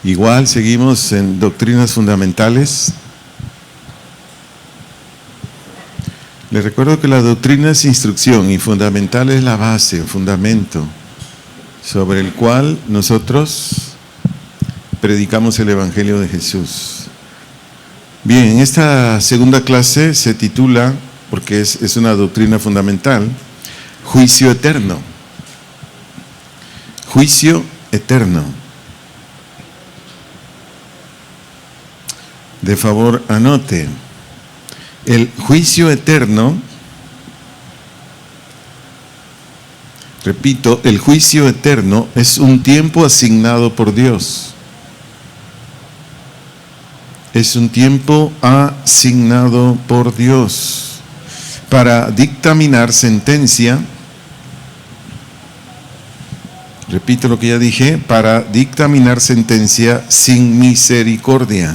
Igual seguimos en doctrinas fundamentales. Les recuerdo que la doctrina es instrucción y fundamental es la base, un fundamento sobre el cual nosotros predicamos el Evangelio de Jesús. Bien, esta segunda clase se titula, porque es una doctrina fundamental, Juicio Eterno. Juicio Eterno. De favor, anote. El juicio eterno, repito, el juicio eterno es un tiempo asignado por Dios. Es un tiempo asignado por Dios para dictaminar sentencia. Repito lo que ya dije, para dictaminar sentencia sin misericordia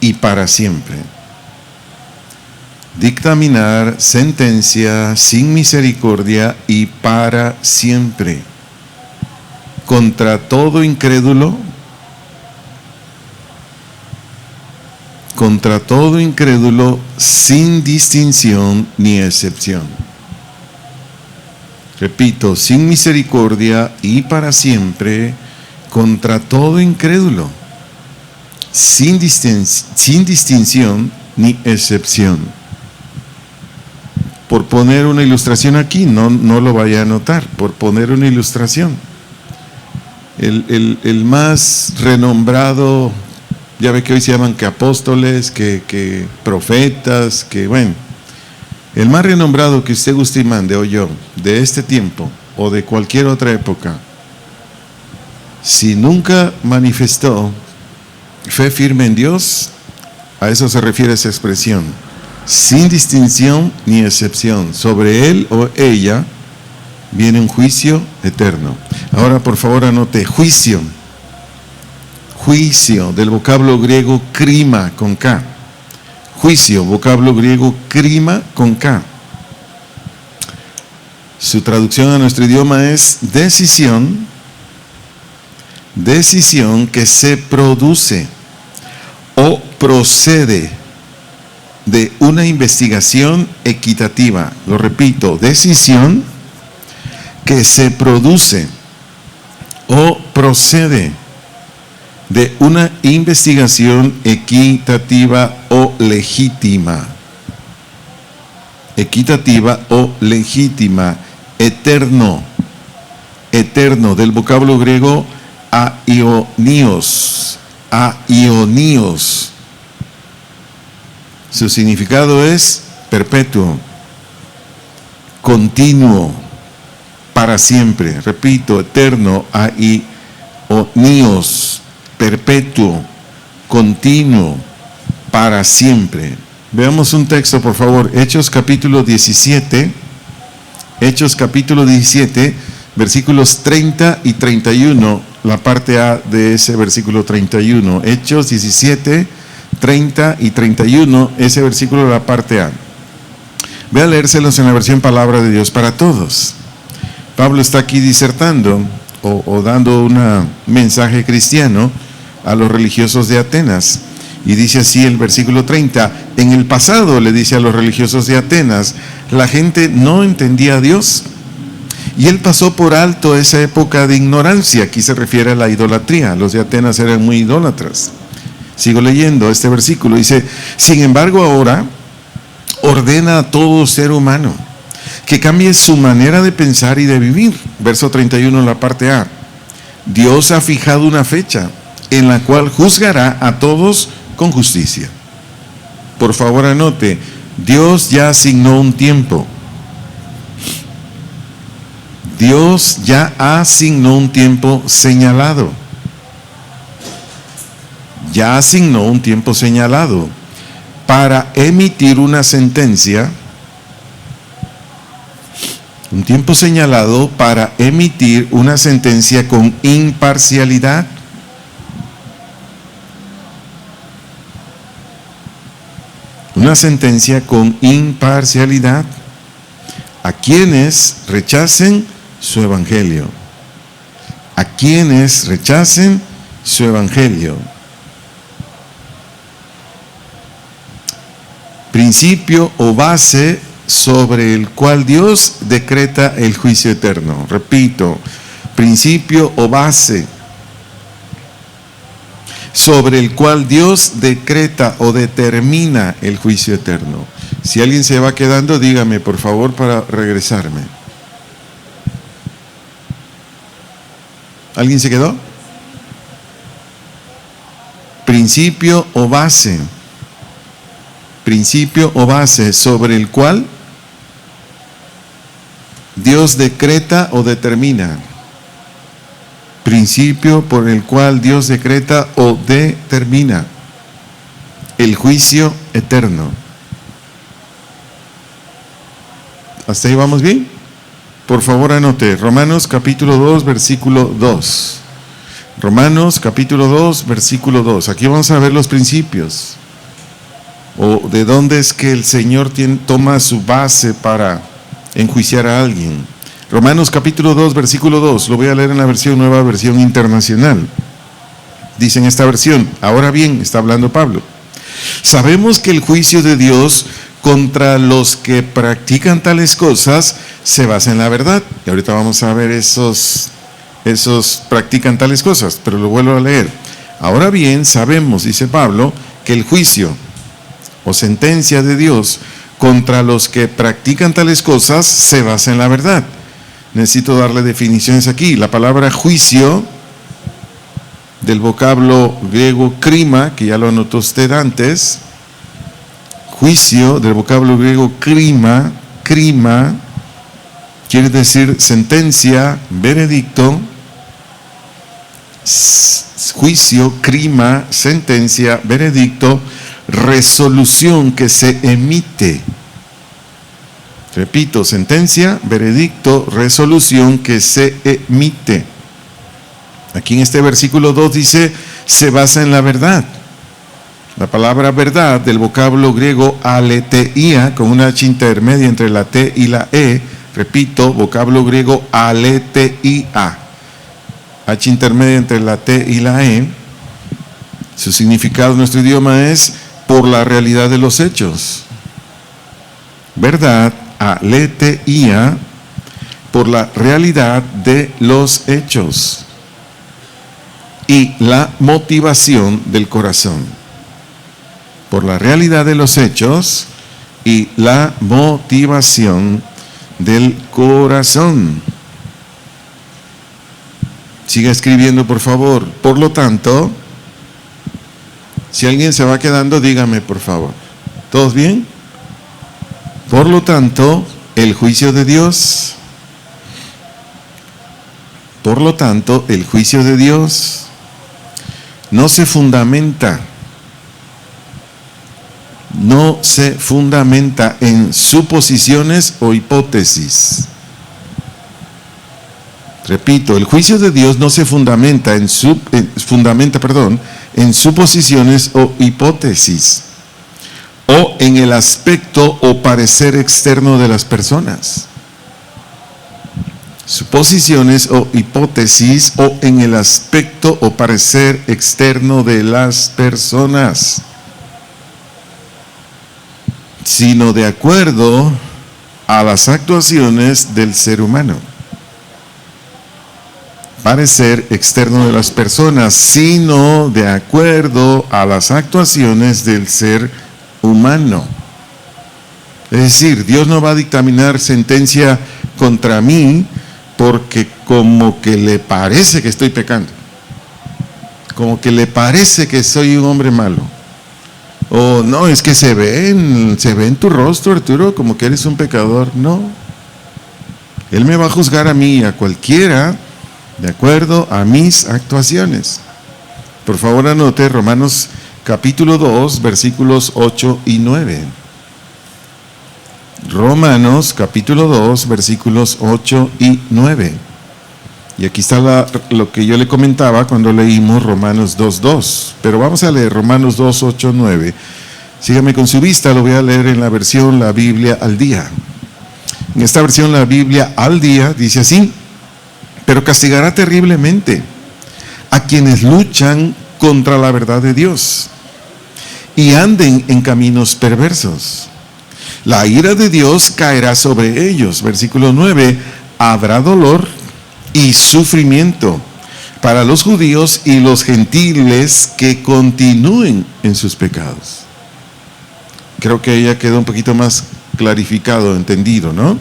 y para siempre. Dictaminar sentencia sin misericordia y para siempre. Contra todo incrédulo, sin distinción ni excepción. Repito, sin misericordia y para siempre, contra todo incrédulo, sin distinción ni excepción. Por poner una ilustración aquí, no lo vaya a notar, por poner una ilustración. El más renombrado, ya ve que hoy se llaman que apóstoles, que profetas, que bueno, el más renombrado que usted guste y mande, o yo, de este tiempo, o de cualquier otra época, si nunca manifestó fe firme en Dios, a eso se refiere esa expresión. Sin distinción ni excepción. Sobre él o ella viene un juicio eterno. Ahora, por favor, anote juicio. Juicio, del vocablo griego krima con K. Juicio, vocablo griego krima con K. Su traducción a nuestro idioma es decisión. Decisión que se produce o procede de una investigación equitativa. Lo repito, decisión que se produce o procede de una investigación equitativa o legítima. Equitativa o legítima. Eterno. Eterno, del vocablo griego aionios. Aionios. Su significado es perpetuo, continuo, para siempre. Repito, eterno, aionios, perpetuo, continuo, para siempre. Veamos un texto, por favor. Hechos capítulo 17. Hechos capítulo 17, versículos 30 y 31. La parte A de ese versículo 31. Hechos 17, 30 y 31, ese versículo de la parte A. Voy a leérselos en la versión Palabra de Dios para Todos. Pablo está aquí disertando o dando un mensaje cristiano a los religiosos de Atenas. Y dice así el versículo 30, en el pasado, le dice a los religiosos de Atenas, la gente no entendía a Dios. Y él pasó por alto esa época de ignorancia. Aquí se refiere a la idolatría. Los de Atenas eran muy idólatras. Sigo leyendo este versículo, dice, sin embargo ahora ordena a todo ser humano que cambie su manera de pensar y de vivir. Verso 31 en la parte A. Dios ha fijado una fecha en la cual juzgará a todos con justicia. Por favor anote, Dios ya asignó un tiempo. Dios ya asignó un tiempo señalado. Ya asignó un tiempo señalado para emitir una sentencia, un tiempo señalado para emitir una sentencia con imparcialidad. Una sentencia con imparcialidad a quienes rechacen su evangelio. A quienes rechacen su evangelio. Principio o base sobre el cual Dios decreta el juicio eterno. Repito, principio o base sobre el cual Dios decreta o determina el juicio eterno. Si alguien se va quedando, dígame por favor para regresarme. ¿Alguien se quedó? Principio o base. Principio o base sobre el cual Dios decreta o determina. Principio por el cual Dios decreta o determina el juicio eterno. ¿Hasta ahí vamos bien? Por favor anote, Romanos capítulo 2, versículo 2. Romanos capítulo 2, versículo 2. Aquí vamos a ver los principios. O de dónde es que el Señor toma su base para enjuiciar a alguien. Romanos capítulo 2, versículo 2. Lo voy a leer en la nueva versión internacional. Dice en esta versión: ahora bien, está hablando Pablo, sabemos que el juicio de Dios contra los que practican tales cosas se basa en la verdad. Y ahorita vamos a ver esos practican tales cosas, pero lo vuelvo a leer. Ahora bien, sabemos, dice Pablo, que el juicio o sentencia de Dios contra los que practican tales cosas se basa en la verdad. Necesito darle definiciones aquí. La palabra juicio, del vocablo griego krima, que ya lo anotó usted antes. Juicio, del vocablo griego krima, quiere decir sentencia, veredicto. Juicio, krima, sentencia, veredicto, resolución que se emite. Repito, sentencia, veredicto, resolución que se emite. Aquí en este versículo 2 dice, se basa en la verdad. La palabra verdad, del vocablo griego aletheia, con una H intermedia entre la T y la E. Repito, vocablo griego aletheia, H intermedia entre la T y la E. Su significado en nuestro idioma es por la realidad de los hechos. Verdad, aletheia, por la realidad de los hechos y la motivación del corazón. Por la realidad de los hechos y la motivación del corazón. Siga escribiendo, por favor. Por lo tanto, si alguien se va quedando, dígame, por favor. ¿Todos bien? Por lo tanto, el juicio de Dios. Por lo tanto, el juicio de Dios no se fundamenta en suposiciones o hipótesis. Repito, el juicio de Dios no se fundamenta en suposiciones o hipótesis, o en el aspecto o parecer externo de las personas. Suposiciones o hipótesis, o en el aspecto o parecer externo de las personas, sino de acuerdo a las actuaciones del ser humano. Parecer externo de las personas, sino de acuerdo a las actuaciones del ser humano. Es decir, Dios no va a dictaminar sentencia contra mí porque como que le parece que estoy pecando, como que le parece que soy un hombre malo. O no, es que se ve en tu rostro, Arturo, como que eres un pecador. No, Él me va a juzgar a mí y a cualquiera de acuerdo a mis actuaciones. Por favor anote Romanos capítulo 2, versículos 8 y 9. Romanos capítulo 2, versículos 8 y 9. Y aquí está lo que yo le comentaba cuando leímos Romanos 2:2. Pero vamos a leer Romanos 2, 8, 9. Sígame con su vista, lo voy a leer en la versión La Biblia al Día. En esta versión La Biblia al Día dice así: pero castigará terriblemente a quienes luchan contra la verdad de Dios y anden en caminos perversos. La ira de Dios caerá sobre ellos. Versículo 9, habrá dolor y sufrimiento para los judíos y los gentiles que continúen en sus pecados. Creo que ya quedó un poquito más clarificado, entendido, ¿no?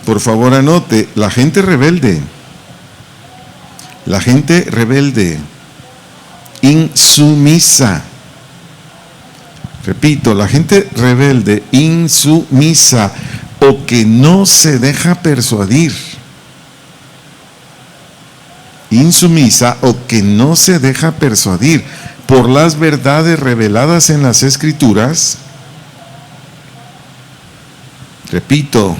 Por favor anote, la gente rebelde, insumisa. Repito, la gente rebelde, insumisa, o que no se deja persuadir. Insumisa o que no se deja persuadir por las verdades reveladas en las Escrituras. Repito,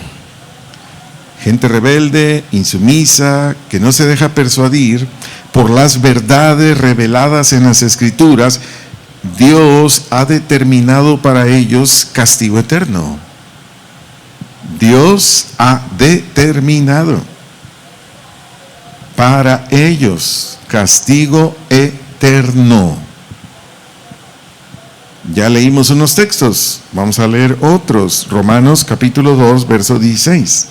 gente rebelde, insumisa, que no se deja persuadir por las verdades reveladas en las Escrituras. Dios ha determinado para ellos castigo eterno. Dios ha determinado para ellos castigo eterno. Ya leímos unos textos, vamos a leer otros. Romanos capítulo 2, verso 16.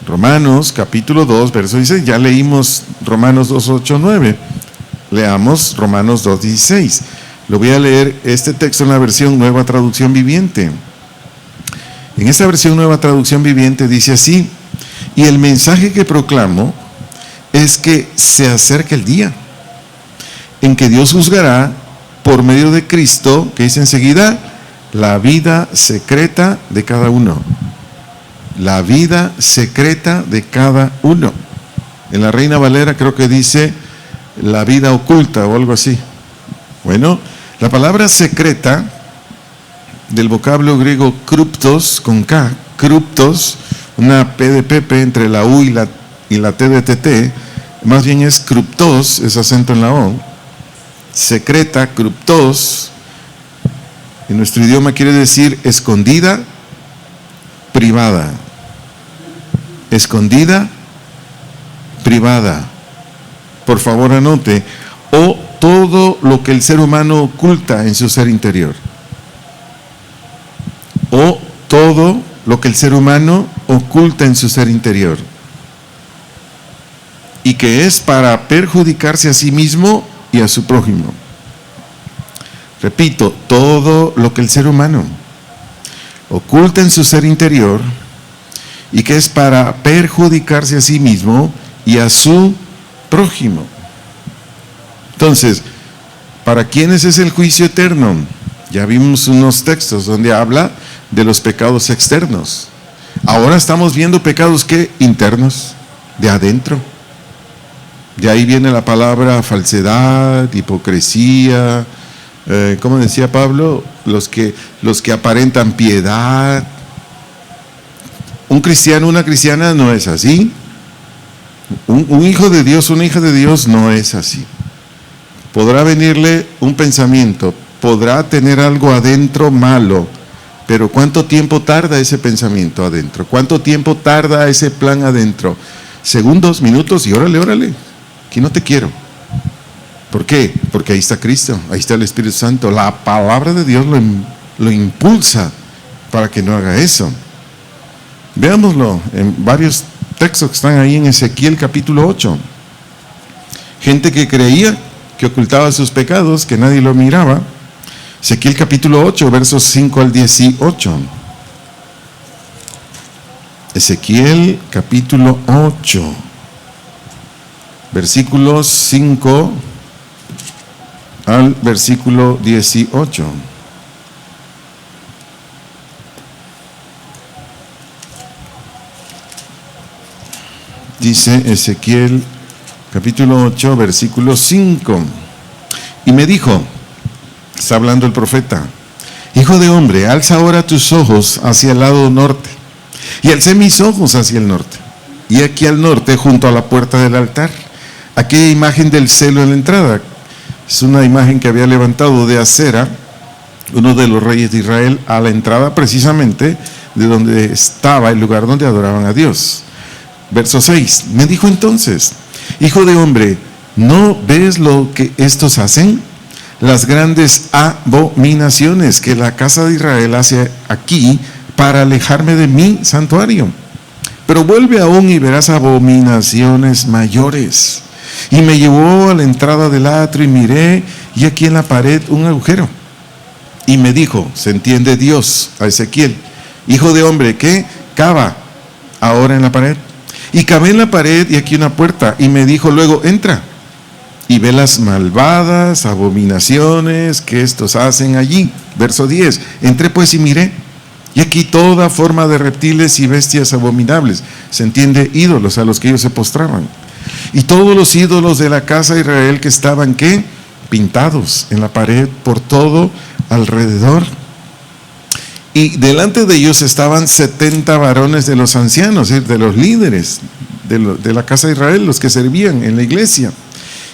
Romanos capítulo 2, verso 16. Ya leímos Romanos 2, 8, 9. Leamos Romanos 2, 16. Lo voy a leer este texto en la versión Nueva Traducción Viviente. En esta versión Nueva Traducción Viviente dice así: y el mensaje que proclamo es que se acerca el día en que Dios juzgará por medio de Cristo, que dice enseguida, la vida secreta de cada uno. La vida secreta de cada uno. En la Reina Valera creo que dice la vida oculta o algo así. Bueno, la palabra secreta, del vocablo griego kruptos, con K, kruptos, una P de Pepe entre la U y la T de TT, más bien es kruptos, es acento en la O. Secreta, kruptos, en nuestro idioma quiere decir escondida, privada. Escondida, privada. Por favor anote, o todo lo que el ser humano oculta en su ser interior. O todo lo que el ser humano oculta en su ser interior. Y que es para perjudicarse a sí mismo y a su prójimo. Repito, todo lo que el ser humano oculta en su ser interior y que es para perjudicarse a sí mismo y a su prójimo. Entonces, ¿para quiénes es el juicio eterno? Ya vimos unos textos donde habla de los pecados externos. Ahora estamos viendo pecados ¿qué? Internos, de adentro. De ahí viene la palabra falsedad, hipocresía, ¿cómo decía Pablo? Los que aparentan piedad. Un cristiano, una cristiana no es así. Un hijo de Dios, una hija de Dios no es así. Podrá venirle un pensamiento, podrá tener algo adentro malo, pero ¿cuánto tiempo tarda ese pensamiento adentro? ¿Cuánto tiempo tarda ese plan adentro? Segundos, minutos y órale. Aquí no te quiero. ¿Por qué? Porque ahí está Cristo, ahí está el Espíritu Santo. La palabra de Dios lo impulsa para que no haga eso. Veámoslo en varios textos que están ahí en Ezequiel capítulo 8. Gente que creía que ocultaba sus pecados, que nadie lo miraba. Ezequiel capítulo 8, versos 5 al 18. Ezequiel capítulo 8. Versículos 5 al versículo 18. Dice Ezequiel capítulo 8, versículo 5. Y me dijo, está hablando el profeta: hijo de hombre, alza ahora tus ojos hacia el lado norte. Y alcé mis ojos hacia el norte. Y aquí al norte, junto a la puerta del altar, aquella imagen del celo en la entrada. Es una imagen que había levantado de Acera, uno de los reyes de Israel, a la entrada precisamente de donde estaba el lugar donde adoraban a Dios. Verso 6, me dijo entonces: Hijo de hombre, ¿no ves lo que estos hacen? Las grandes abominaciones que la casa de Israel hace aquí para alejarme de mi santuario. Pero vuelve aún y verás abominaciones mayores. Y me llevó a la entrada del atrio y miré, y aquí en la pared un agujero. Y me dijo, se entiende Dios a Ezequiel, hijo de hombre, ¿qué? Cava ahora en la pared. Y cavé en la pared y aquí una puerta. Y me dijo luego, entra y ve las malvadas abominaciones que estos hacen allí. Verso 10. Entré pues y miré, y aquí toda forma de reptiles y bestias abominables. Se entiende ídolos a los que ellos se postraban. Y todos los ídolos de la casa de Israel que estaban, ¿qué? Pintados en la pared por todo alrededor. Y delante de ellos estaban 70 varones de los ancianos, de los líderes de la casa de Israel, los que servían en la iglesia.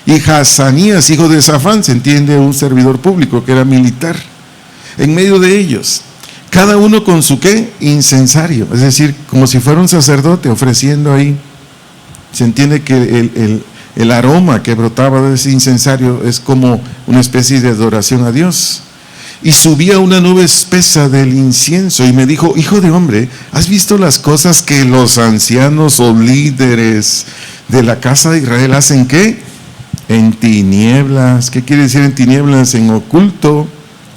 Y Hazanías, hijo de Safán, se entiende un servidor público que era militar, en medio de ellos. Cada uno con su ¿qué? Incensario, es decir, como si fuera un sacerdote ofreciendo ahí. Se entiende que el aroma que brotaba de ese incensario es como una especie de adoración a Dios. Y subía una nube espesa del incienso y me dijo, hijo de hombre, ¿has visto las cosas que los ancianos o líderes de la casa de Israel hacen qué? En tinieblas. ¿Qué quiere decir en tinieblas? En oculto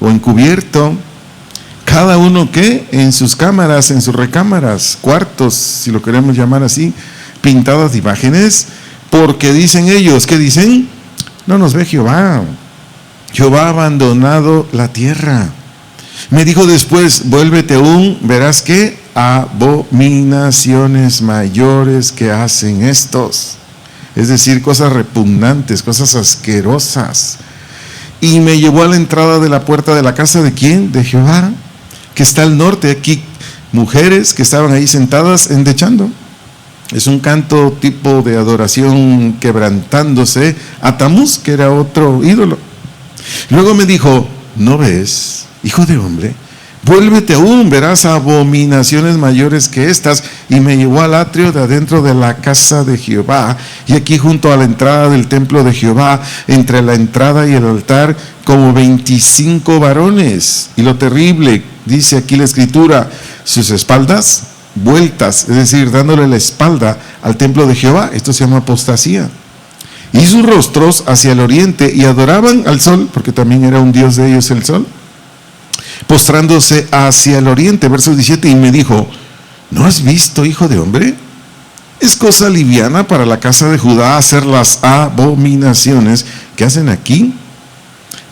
o encubierto. Cada uno ¿qué? En sus cámaras, en sus recámaras, cuartos, si lo queremos llamar así, pintadas de imágenes, porque dicen ellos, ¿qué dicen? No nos ve Jehová. Jehová ha abandonado la tierra. Me dijo después, vuélvete aún, verás que abominaciones mayores que hacen estos. Es decir, cosas repugnantes, cosas asquerosas. Y me llevó a la entrada de la puerta de la casa de ¿quién? De Jehová, que está al norte. Aquí mujeres que estaban ahí sentadas endechando. Es un canto tipo de adoración quebrantándose a Tamuz, que era otro ídolo. Luego me dijo, ¿no ves, hijo de hombre? Vuélvete aún, verás abominaciones mayores que estas. Y me llevó al atrio de adentro de la casa de Jehová, y aquí junto a la entrada del templo de Jehová, entre la entrada y el altar, como 25 varones. Y lo terrible, dice aquí la escritura, sus espaldas vueltas, es decir, dándole la espalda al templo de Jehová. Esto se llama apostasía. Y sus rostros hacia el oriente, y adoraban al sol, porque también era un dios de ellos el sol, postrándose hacia el oriente. Verso 17, y me dijo, ¿no has visto, hijo de hombre? Es cosa liviana para la casa de Judá hacer las abominaciones que hacen aquí.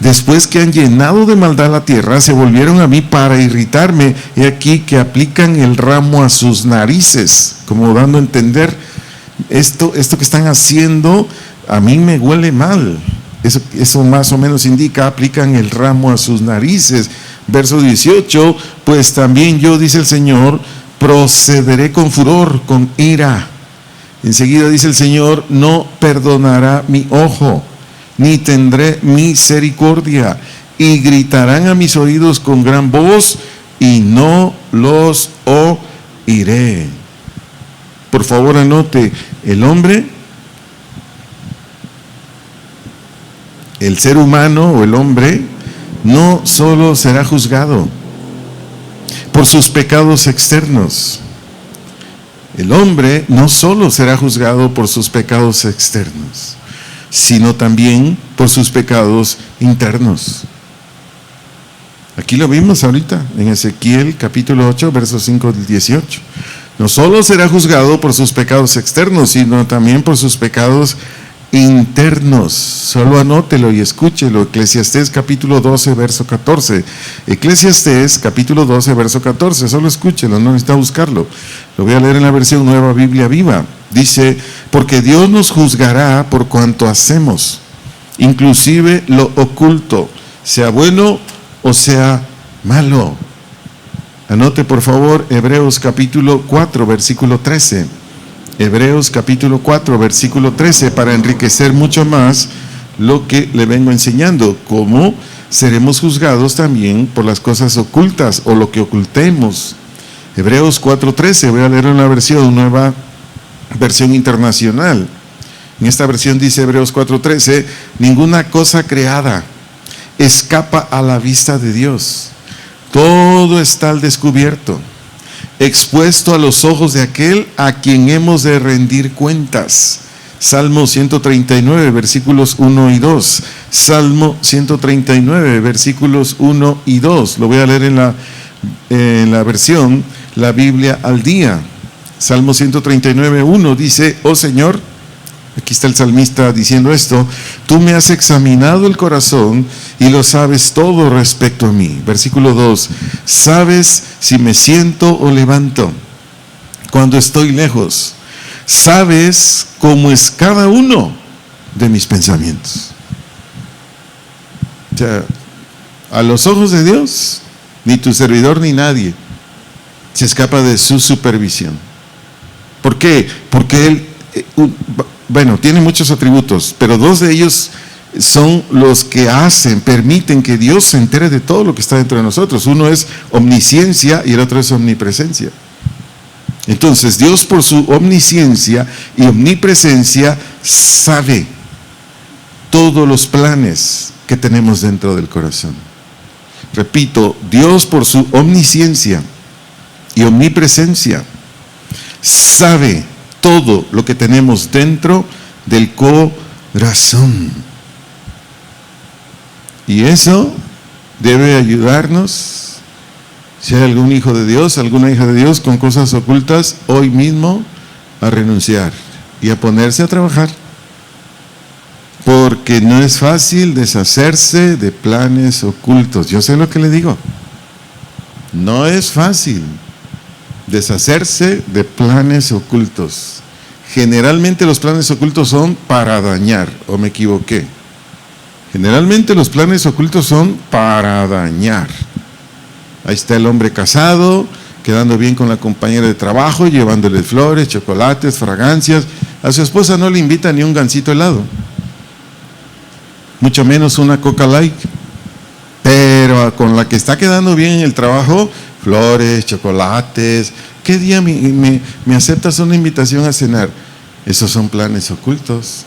Después que han llenado de maldad la tierra, se volvieron a mí para irritarme. He aquí que aplican el ramo a sus narices, como dando a entender, esto que están haciendo a mí me huele mal. Eso más o menos indica, aplican el ramo a sus narices. Verso 18, pues también yo, dice el Señor, procederé con furor, con ira. Enseguida dice el Señor, no perdonará mi ojo, ni tendré misericordia, y gritarán a mis oídos con gran voz, y no los oiré. Por favor anote, el hombre, el ser humano o el hombre, no solo será juzgado por sus pecados externos. El hombre no solo será juzgado por sus pecados externos, sino también por sus pecados internos. Aquí lo vimos ahorita en Ezequiel capítulo 8, versos 5 al 18. No solo será juzgado por sus pecados externos, sino también por sus pecados internos. Solo anótelo y escúchelo. Eclesiastés capítulo 12, verso 14. Eclesiastés capítulo 12, verso 14. Solo escúchelo, no necesita buscarlo. Lo voy a leer en la versión Nueva Biblia Viva. Dice, porque Dios nos juzgará por cuanto hacemos, inclusive lo oculto, sea bueno o sea malo. Anote por favor Hebreos capítulo 4, versículo 13. Hebreos capítulo 4, versículo 13, para enriquecer mucho más lo que le vengo enseñando, cómo seremos juzgados también por las cosas ocultas o lo que ocultemos. Hebreos 4:13, voy a leer una versión, nueva versión internacional. En esta versión dice Hebreos 4:13, ninguna cosa creada escapa a la vista de Dios. Todo está al descubierto, expuesto a los ojos de aquel a quien hemos de rendir cuentas. Salmo 139, versículos 1 y 2. Salmo 139, versículos 1 y 2. Lo voy a leer en la versión, la Biblia al día. Salmo 139, 1 dice, oh Señor, aquí está el salmista diciendo esto, tú me has examinado el corazón y lo sabes todo respecto a mí. Versículo 2, sabes si me siento o levanto cuando estoy lejos. Sabes cómo es cada uno de mis pensamientos. O sea, a los ojos de Dios, ni tu servidor ni nadie se escapa de su supervisión. ¿Por qué? Porque Él, tiene muchos atributos, pero dos de ellos son los que permiten que Dios se entere de todo lo que está dentro de nosotros. Uno es omnisciencia y el otro es omnipresencia. Entonces, Dios por su omnisciencia y omnipresencia sabe todos los planes que tenemos dentro del corazón. Repito, Dios por su omnisciencia y omnipresencia sabe todo lo que tenemos dentro del corazón. Y eso debe ayudarnos. Si hay algún hijo de Dios, alguna hija de Dios con cosas ocultas, hoy mismo a renunciar y a ponerse a trabajar. Porque no es fácil deshacerse de planes ocultos. Yo sé lo que le digo. No es fácil deshacerse de planes ocultos. Generalmente los planes ocultos son para dañar, ¿o me equivoqué? Generalmente los planes ocultos son para dañar. Ahí está el hombre casado, quedando bien con la compañera de trabajo, llevándole flores, chocolates, fragancias. A su esposa no le invita ni un gansito helado, mucho menos una Coca Light. Pero con la que está quedando bien en el trabajo, flores, chocolates. ¿Qué día me aceptas una invitación a cenar? Esos son planes ocultos.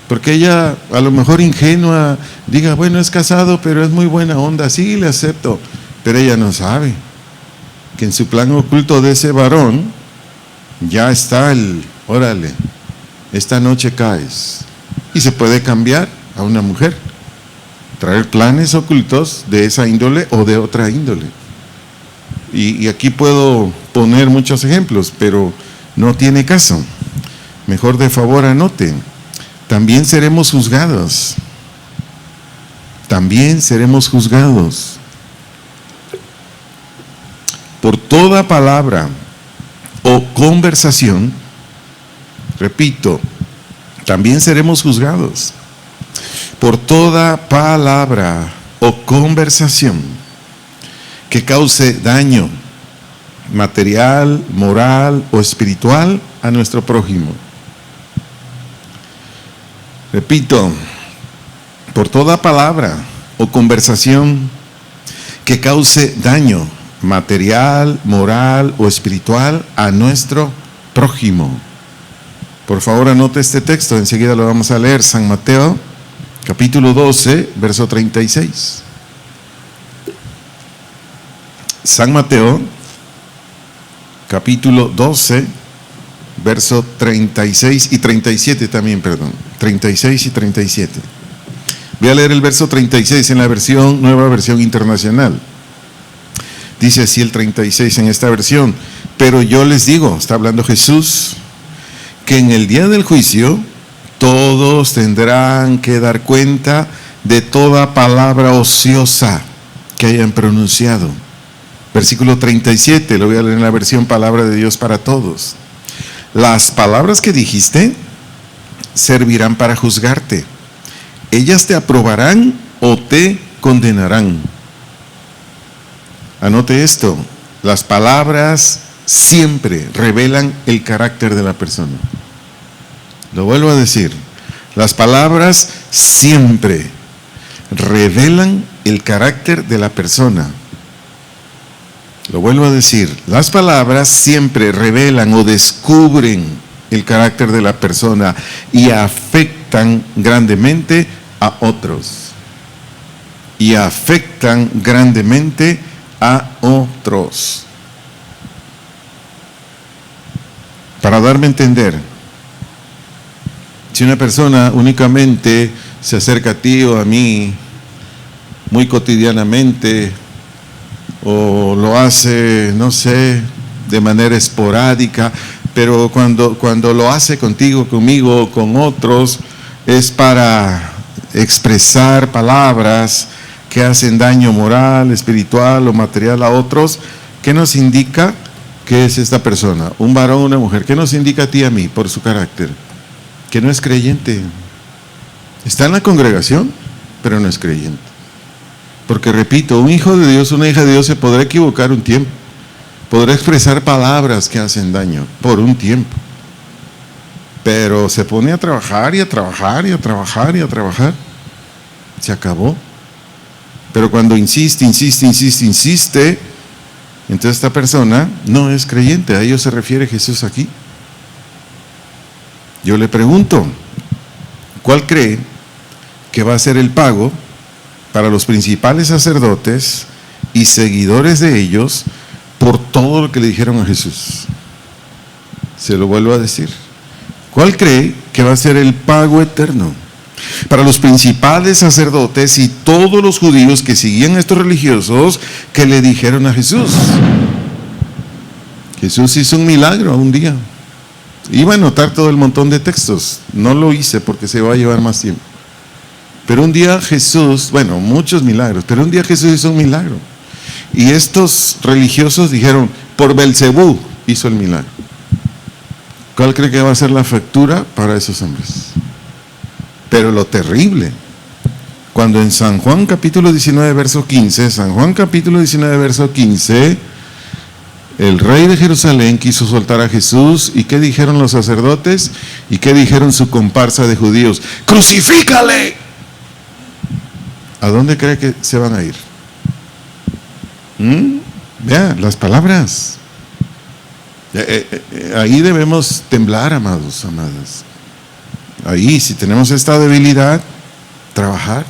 Porque ella, a lo mejor ingenua, diga, bueno, es casado, pero es muy buena onda, sí, le acepto. Pero ella no sabe que en su plan oculto de ese varón ya está órale, esta noche caes. Y se puede cambiar a una mujer, traer planes ocultos de esa índole o de otra índole. Y aquí puedo poner muchos ejemplos, pero no tiene caso. Mejor de favor anoten. También seremos juzgados. También seremos juzgados. Por toda palabra o conversación, repito, también seremos juzgados. Por toda palabra o conversación que cause daño material, moral o espiritual a nuestro prójimo. Repito, por toda palabra o conversación que cause daño material, moral o espiritual a nuestro prójimo. Por favor, anote este texto, enseguida lo vamos a leer. San Mateo, capítulo 12, verso 36. San Mateo, capítulo 12, verso 36 y 37 también, perdón. 36 y 37. Voy a leer el verso 36 en la nueva versión internacional. Dice así el 36 en esta versión: pero yo les digo, está hablando Jesús, que en el día del juicio todos tendrán que dar cuenta de toda palabra ociosa que hayan pronunciado. Versículo 37, lo voy a leer en la versión Palabra de Dios para Todos. Las palabras que dijiste servirán para juzgarte. Ellas te aprobarán o te condenarán. Anote esto, las palabras siempre revelan el carácter de la persona. Lo vuelvo a decir, las palabras siempre revelan el carácter de la persona. Lo vuelvo a decir, las palabras siempre revelan o descubren el carácter de la persona y afectan grandemente a otros. Y afectan grandemente a otros. Para darme a entender, si una persona únicamente se acerca a ti o a mí muy cotidianamente, o lo hace, no sé, de manera esporádica, pero cuando lo hace contigo, conmigo, con otros, es para expresar palabras que hacen daño moral, espiritual o material a otros, ¿qué nos indica que es esta persona? Un varón o una mujer. ¿Qué nos indica a ti y a mí por su carácter? Que no es creyente. Está en la congregación, pero no es creyente. Porque repito, un hijo de Dios, una hija de Dios se podrá equivocar un tiempo, podrá expresar palabras que hacen daño por un tiempo, pero se pone a trabajar y a trabajar y a trabajar y a trabajar, se acabó. Pero cuando insiste, entonces esta persona no es creyente. A ello se refiere Jesús aquí. Yo le pregunto, ¿cuál cree que va a ser el pago para los principales sacerdotes y seguidores de ellos por todo lo que le dijeron a Jesús? Se lo vuelvo a decir. ¿Cuál cree que va a ser el pago eterno para los principales sacerdotes y todos los judíos que seguían a estos religiosos que le dijeron a Jesús? Jesús hizo un milagro un día. Iba a anotar todo el montón de textos. No lo hice porque se va a llevar más tiempo. Pero un día Jesús, bueno, muchos milagros, pero un día Jesús hizo un milagro. Y estos religiosos dijeron, por Belcebú hizo el milagro. ¿Cuál cree que va a ser la factura para esos hombres? Pero lo terrible, cuando en San Juan capítulo 19, verso 15, el rey de Jerusalén quiso soltar a Jesús, ¿y qué dijeron los sacerdotes? ¿Y qué dijeron su comparsa de judíos? ¡Crucifícale! ¿A dónde cree que se van a ir? Vea, las palabras. Ahí debemos temblar, amados, amadas. Ahí, si tenemos esta debilidad, trabajar.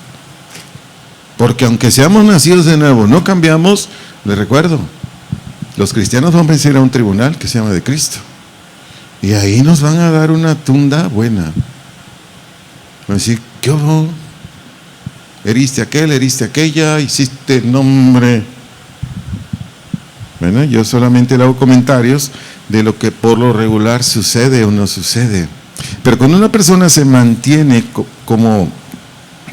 Porque aunque seamos nacidos de nuevo, no cambiamos, les recuerdo, los cristianos van a vencer a un tribunal que se llama de Cristo. Y ahí nos van a dar una tunda buena. Van a decir, ¿qué hubo? Heriste aquel, heriste aquella, hiciste el nombre. Bueno, yo solamente le hago comentarios de lo que por lo regular sucede o no sucede. Pero cuando una persona se mantiene como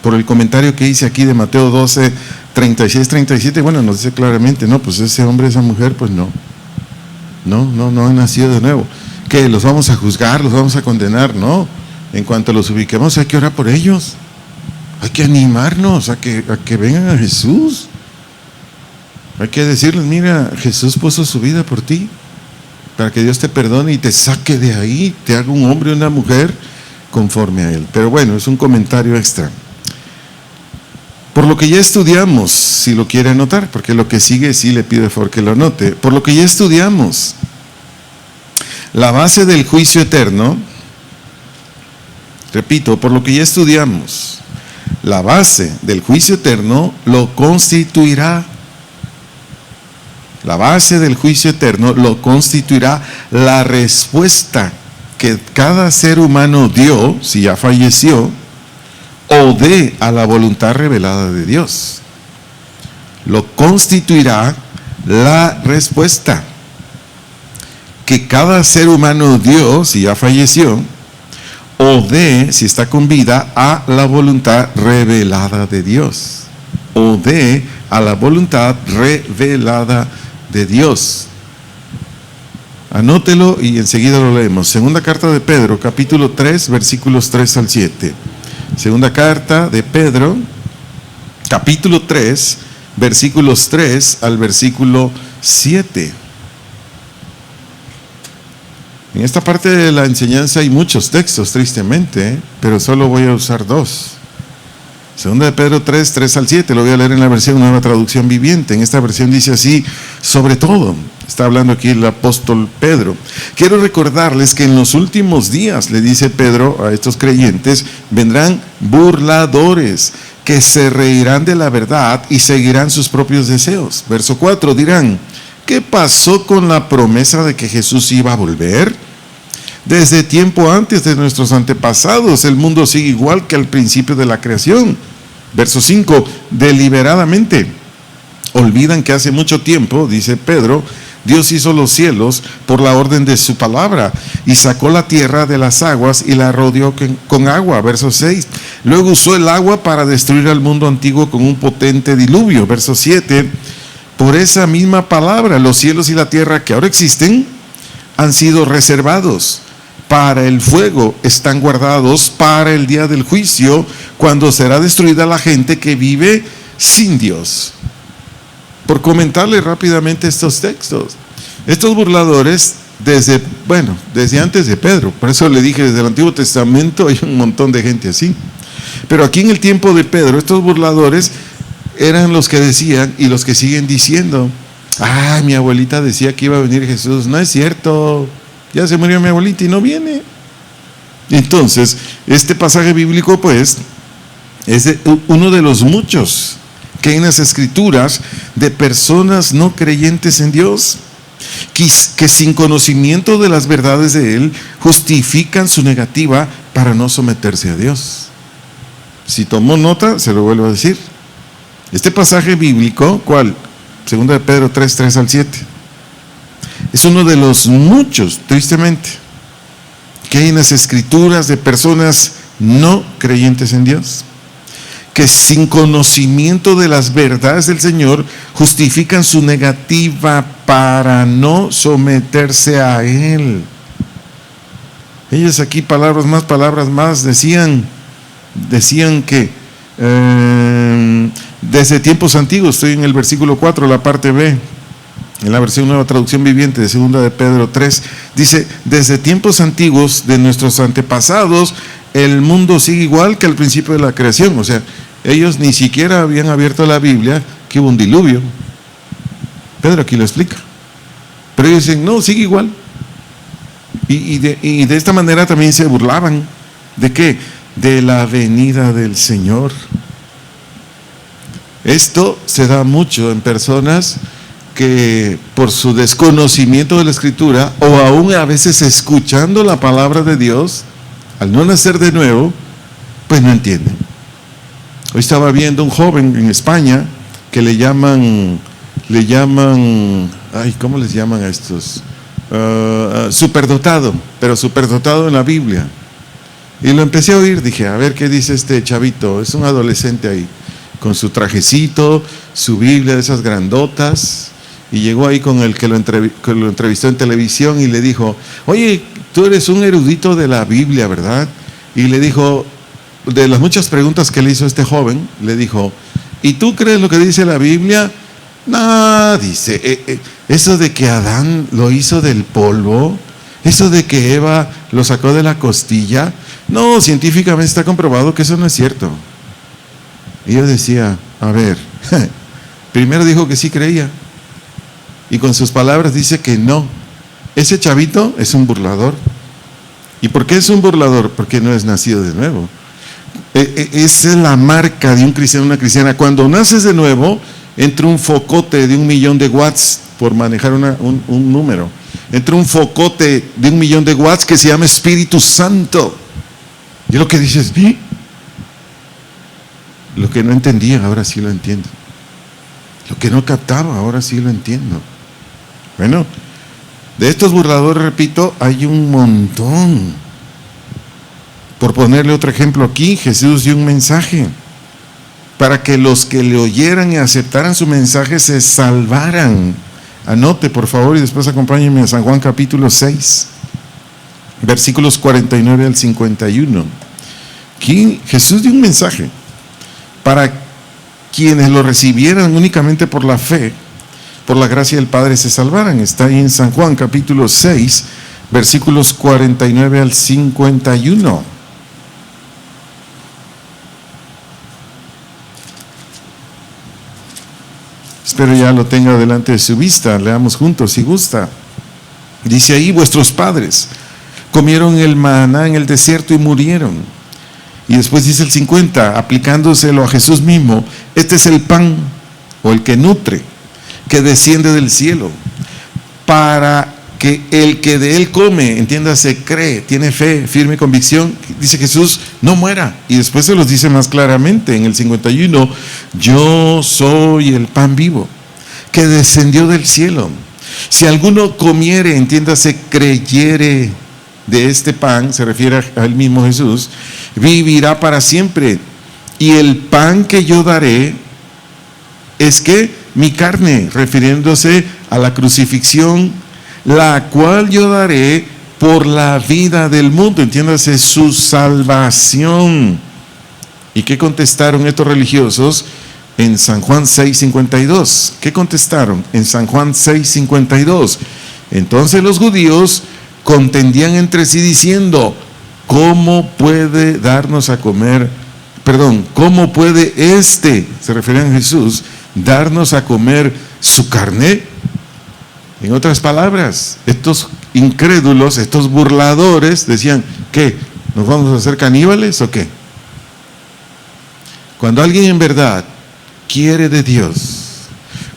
por el comentario que hice aquí de Mateo 12, 36, 37, bueno, nos dice claramente, no, pues ese hombre, esa mujer, pues no han nacido de nuevo. ¿Qué? ¿Los vamos a juzgar? ¿Los vamos a condenar? No. En cuanto los ubiquemos, hay que orar por ellos. Hay que animarnos a que vengan a Jesús. Hay que decirles, mira, Jesús puso su vida por ti, para que Dios te perdone y te saque de ahí, te haga un hombre o una mujer conforme a Él. Pero bueno, es un comentario extra. Por lo que ya estudiamos, si lo quiere anotar, porque lo que sigue sí le pido de favor que lo anote. Por lo que ya estudiamos, la base del juicio eterno, repito, por lo que ya estudiamos, la base del juicio eterno lo constituirá. La base del juicio eterno lo constituirá la respuesta que cada ser humano dio, si ya falleció, o dé a la voluntad revelada de Dios. Lo constituirá la respuesta que cada ser humano dio, si ya falleció, o dé, si está con vida, a la voluntad revelada de Dios. O dé a la voluntad revelada de Dios. Anótelo y enseguida lo leemos. Segunda carta de Pedro, capítulo 3, versículos 3 al 7. Segunda carta de Pedro, capítulo 3, versículos 3 al versículo 7. En esta parte de la enseñanza hay muchos textos, tristemente, pero solo voy a usar dos. Segunda de Pedro 3, 3 al 7, lo voy a leer en la versión Nueva Traducción Viviente. En esta versión dice así: sobre todo, está hablando aquí el apóstol Pedro. Quiero recordarles que en los últimos días, le dice Pedro a estos creyentes, vendrán burladores que se reirán de la verdad y seguirán sus propios deseos. Verso 4, dirán: ¿qué pasó con la promesa de que Jesús iba a volver? Desde tiempo antes de nuestros antepasados, el mundo sigue igual que al principio de la creación. Verso 5, deliberadamente olvidan que hace mucho tiempo, dice Pedro, Dios hizo los cielos por la orden de su palabra y sacó la tierra de las aguas y la rodeó con agua. Verso 6, luego usó el agua para destruir al mundo antiguo con un potente diluvio. Verso 7, por esa misma palabra, los cielos y la tierra que ahora existen han sido reservados para el fuego, están guardados para el día del juicio, cuando será destruida la gente que vive sin Dios. Por comentarle rápidamente estos textos, estos burladores desde antes de Pedro, por eso le dije, desde el Antiguo Testamento hay un montón de gente así, pero aquí en el tiempo de Pedro, estos burladores eran los que decían y los que siguen diciendo: mi abuelita decía que iba a venir Jesús. No es cierto, ya se murió mi abuelita y no viene. Entonces, este pasaje bíblico pues es uno de los muchos que hay en las Escrituras de personas no creyentes en Dios, que sin conocimiento de las verdades de Él justifican su negativa para no someterse a Dios. Si tomó nota, se lo vuelvo a decir. Este pasaje bíblico, ¿cuál? Segunda de Pedro 3, 3 al 7. Es uno de los muchos, tristemente, que hay en las Escrituras de personas no creyentes en Dios, que sin conocimiento de las verdades del Señor justifican su negativa para no someterse a Él. Ellos aquí, palabras más, decían que desde tiempos antiguos, estoy en el versículo 4, la parte B, en la versión Nueva Traducción Viviente de segunda de Pedro 3, dice: desde tiempos antiguos de nuestros antepasados, el mundo sigue igual que al principio de la creación. O sea, ellos ni siquiera habían abierto la Biblia, que hubo un diluvio. Pedro aquí lo explica. Pero ellos dicen: no, sigue igual. Y de esta manera también se burlaban. ¿De qué? De la venida del Señor. Esto se da mucho en personas que por su desconocimiento de la Escritura, o aún a veces escuchando la palabra de Dios, al no nacer de nuevo, pues no entienden. Hoy estaba viendo un joven en España que le llaman, ¿cómo les llaman a estos? Superdotado, pero superdotado en la Biblia. Y lo empecé a oír, dije: a ver qué dice este chavito. Es un adolescente ahí, con su trajecito, su Biblia de esas grandotas, y llegó ahí con el que lo entrevistó en televisión y le dijo: oye, tú eres un erudito de la Biblia, ¿verdad? Y le dijo, de las muchas preguntas que le hizo este joven, le dijo: ¿y tú crees lo que dice la Biblia? No, dice, eso de que Adán lo hizo del polvo, eso de que Eva lo sacó de la costilla, no, científicamente está comprobado que eso no es cierto. Y yo decía: a ver, primero dijo que sí creía, y con sus palabras dice que no. Ese chavito es un burlador. ¿Y por qué es un burlador? Porque no es nacido de nuevo. Esa es la marca de un cristiano, una cristiana. Cuando naces de nuevo, entra un focote de 1,000,000 de watts, por manejar un número. Entra un focote de 1,000,000 de watts que se llama Espíritu Santo. Y lo que dices: ¿sí? Lo que no entendía, ahora sí lo entiendo. Lo que no captaba, ahora sí lo entiendo. Bueno, de estos burladores, repito, hay un montón. Por ponerle otro ejemplo aquí, Jesús dio un mensaje para que los que le oyeran y aceptaran su mensaje se salvaran. Anote, por favor, y después acompáñenme a San Juan capítulo 6, versículos 49 al 51. Aquí Jesús dio un mensaje para quienes lo recibieran únicamente por la fe, por la gracia del Padre, se salvaran. Está ahí en San Juan capítulo 6, versículos 49 al 51. Espero ya lo tenga delante de su vista. Leamos juntos si gusta. Dice ahí: vuestros padres comieron el maná en el desierto y murieron. Y después dice el 50, aplicándoselo a Jesús mismo: este es el pan, o el que nutre, que desciende del cielo, para que el que de él come, entiéndase, cree, tiene fe, firme convicción, dice Jesús, no muera. Y después se los dice más claramente en el 51, yo soy el pan vivo, que descendió del cielo. Si alguno comiere, entiéndase, creyere de este pan, se refiere al mismo Jesús, vivirá para siempre. Y el pan que yo daré es que mi carne, refiriéndose a la crucifixión, la cual yo daré por la vida del mundo, entiéndase, su salvación. ¿Y qué contestaron estos religiosos en San Juan 6:52? ¿Qué contestaron en San Juan 6:52? Entonces los judíos contendían entre sí diciendo: ¿cómo puede darnos a comer? ¿Cómo puede se referían a Jesús, darnos a comer su carne? En otras palabras, estos incrédulos, estos burladores decían: ¿qué? ¿Nos vamos a hacer caníbales o qué? Cuando alguien en verdad quiere de Dios,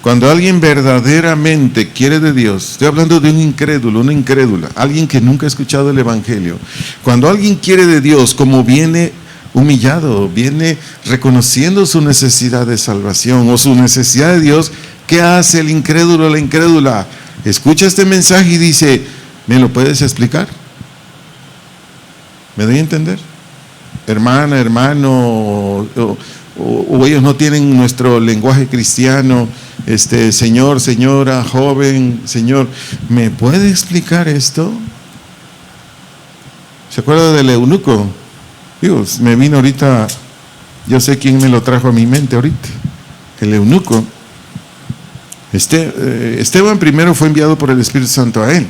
cuando alguien verdaderamente quiere de Dios, estoy hablando de un incrédulo, una incrédula, alguien que nunca ha escuchado el Evangelio, cuando alguien quiere de Dios, como viene humillado, viene reconociendo su necesidad de salvación o su necesidad de Dios, ¿qué hace el incrédulo o la incrédula? Escucha este mensaje y dice: ¿me lo puedes explicar? ¿Me doy a entender? Hermana, hermano, o ellos no tienen nuestro lenguaje cristiano. Señor, señora, joven, señor, ¿me puede explicar esto? ¿Se acuerda del eunuco? Digo, me vino ahorita, yo sé quién me lo trajo a mi mente ahorita, el eunuco. Esteban primero fue enviado por el Espíritu Santo a él,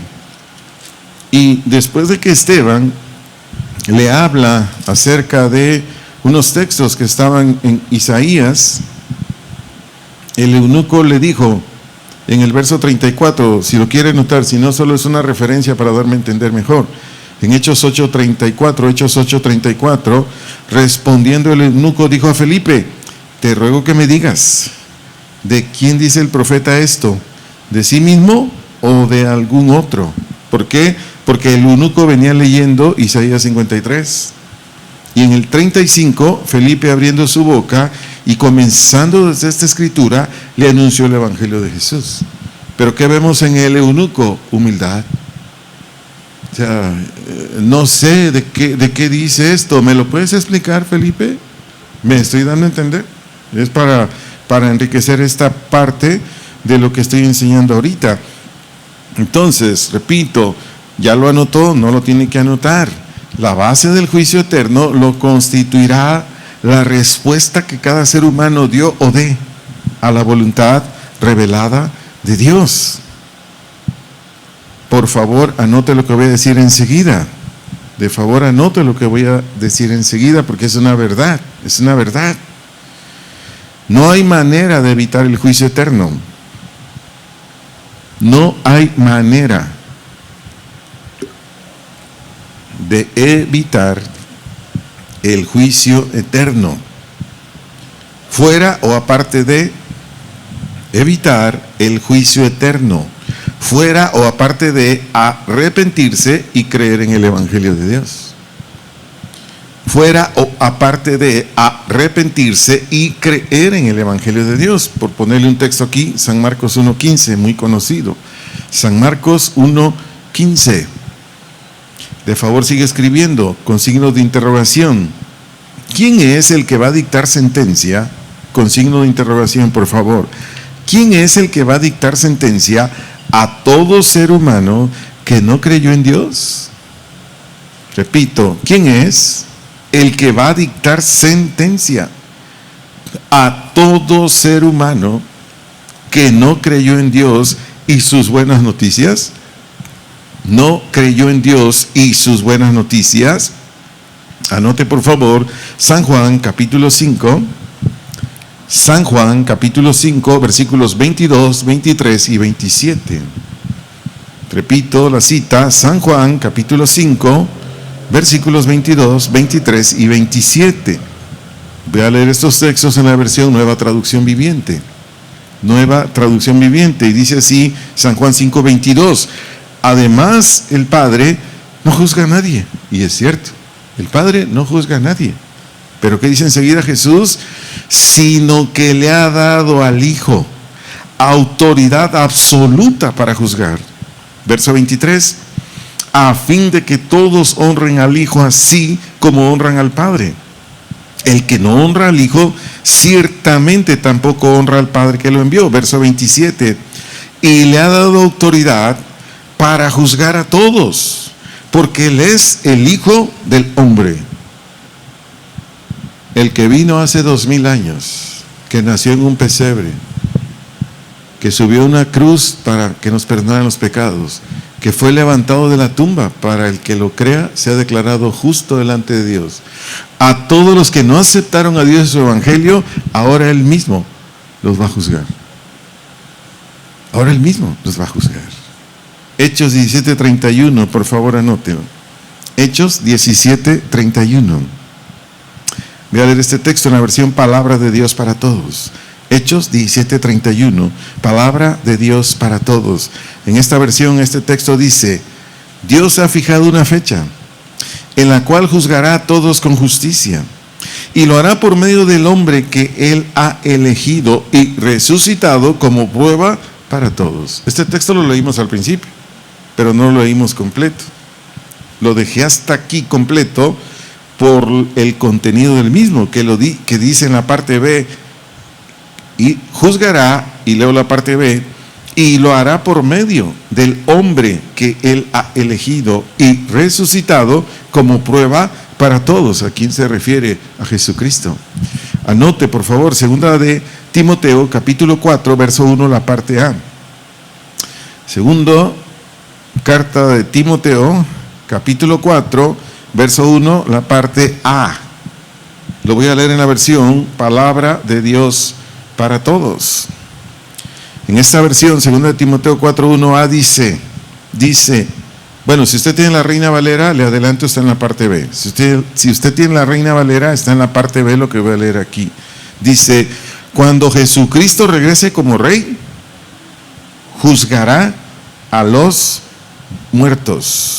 y después de que Esteban le habla acerca de unos textos que estaban en Isaías, el eunuco le dijo en el verso 34, si lo quiere notar, si no, solo es una referencia para darme a entender mejor. En Hechos 8:34, respondiendo el eunuco dijo a Felipe: te ruego que me digas, ¿de quién dice el profeta esto? ¿De sí mismo o de algún otro? ¿Por qué? Porque el eunuco venía leyendo Isaías 53. Y en el 35, Felipe, abriendo su boca y comenzando desde esta escritura, le anunció el Evangelio de Jesús. Pero ¿qué vemos en el eunuco? Humildad. O sea, no sé de qué dice esto. ¿Me lo puedes explicar, Felipe? ¿Me estoy dando a entender? Es para enriquecer esta parte de lo que estoy enseñando ahorita. Entonces, repito, ya lo anotó, no lo tiene que anotar. La base del juicio eterno lo constituirá la respuesta que cada ser humano dio o dé a la voluntad revelada de Dios. Por favor, anote lo que voy a decir enseguida. De favor, anote lo que voy a decir enseguida, porque es una verdad, es una verdad. No hay manera de evitar el juicio eterno. No hay manera de evitar el juicio eterno, fuera o aparte de evitar el juicio eterno, fuera o aparte de arrepentirse y creer en el Evangelio de Dios, fuera o aparte de arrepentirse y creer en el Evangelio de Dios. Por ponerle un texto aquí, San Marcos 1:15, muy conocido. San Marcos 1:15. De favor, sigue escribiendo con signos de interrogación. ¿Quién es el que va a dictar sentencia? Con signo de interrogación, por favor. ¿Quién es el que va a dictar sentencia a todo ser humano que no creyó en Dios? Repito, ¿quién es el que va a dictar sentencia a todo ser humano que no creyó en Dios y sus buenas noticias? No creyó en Dios y sus buenas noticias. Anote por favor San Juan capítulo 5. San Juan capítulo 5, versículos 22, 23 y 27. Repito la cita, San Juan capítulo 5, versículos 22, 23 y 27. Voy a leer estos textos en la versión Nueva Traducción Viviente. Nueva Traducción Viviente, y dice así San Juan 5, 22. Además, el Padre no juzga a nadie. Y es cierto, el Padre no juzga a nadie. Pero ¿qué dice enseguida Jesús? Sino que le ha dado al Hijo autoridad absoluta para juzgar. Verso 23. A fin de que todos honren al Hijo así como honran al Padre. El que no honra al Hijo, ciertamente tampoco honra al Padre que lo envió. Verso 27. Y le ha dado autoridad para juzgar a todos, porque Él es el Hijo del hombre. El que vino hace 2000 años, que nació en un pesebre, que subió a una cruz para que nos perdonaran los pecados, que fue levantado de la tumba para el que lo crea, sea declarado justo delante de Dios. A todos los que no aceptaron a Dios y su evangelio, ahora Él mismo los va a juzgar. Ahora Él mismo los va a juzgar. Hechos 17:31, por favor anótelo. Hechos 17:31. Voy a leer este texto en la versión Palabra de Dios para Todos. Hechos 17:31, Palabra de Dios para Todos. En esta versión, este texto dice: Dios ha fijado una fecha en la cual juzgará a todos con justicia, y lo hará por medio del hombre que Él ha elegido y resucitado como prueba para todos. Este texto lo leímos al principio, pero no lo leímos completo. Lo dejé hasta aquí completo por el contenido del mismo, que dice en la parte B, y juzgará, y leo la parte B, y lo hará por medio del hombre que Él ha elegido y resucitado como prueba para todos. ¿A quién se refiere? A Jesucristo. Anote, por favor, segunda de Timoteo, capítulo 4, verso 1, la parte A. Segundo, carta de Timoteo, capítulo 4, verso 1, la parte A. Lo voy a leer en la versión Palabra de Dios para Todos. En esta versión, 2 de Timoteo 4:1a dice, bueno, si usted tiene la Reina Valera, le adelanto, está en la parte B. Si usted tiene la Reina Valera, está en la parte B lo que voy a leer aquí. Dice: cuando Jesucristo regrese como Rey, juzgará a los muertos.